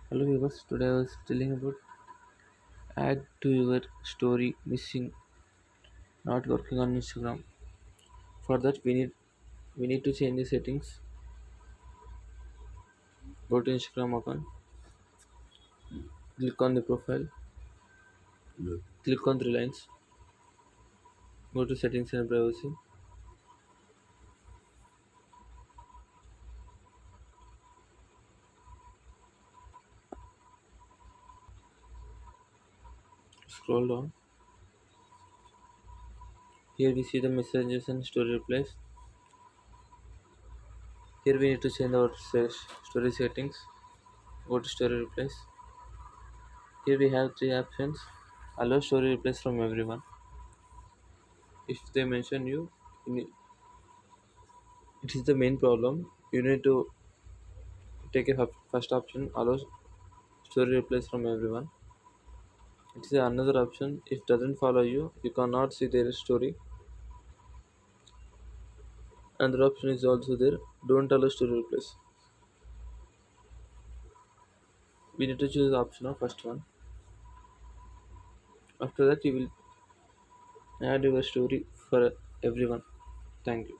Hello viewers, today I was telling about add to your story missing not working on Instagram. For that we need to change the settings. Go to Instagram account, click on the profile, click on three lines, go to settings and privacy, scroll down. Here we see the messages and story replies. Here we need to change our story settings. Go to story replies. Here we have three options. Allow story replies from everyone. If they mention you, it is the main problem. You need to take a first option. Allow story replies from everyone. It is another option. If doesn't follow you, you cannot see their story. Another option is also there. Don't allow story replace. We need to choose the option of first one. After that, you will add your story for everyone. Thank you.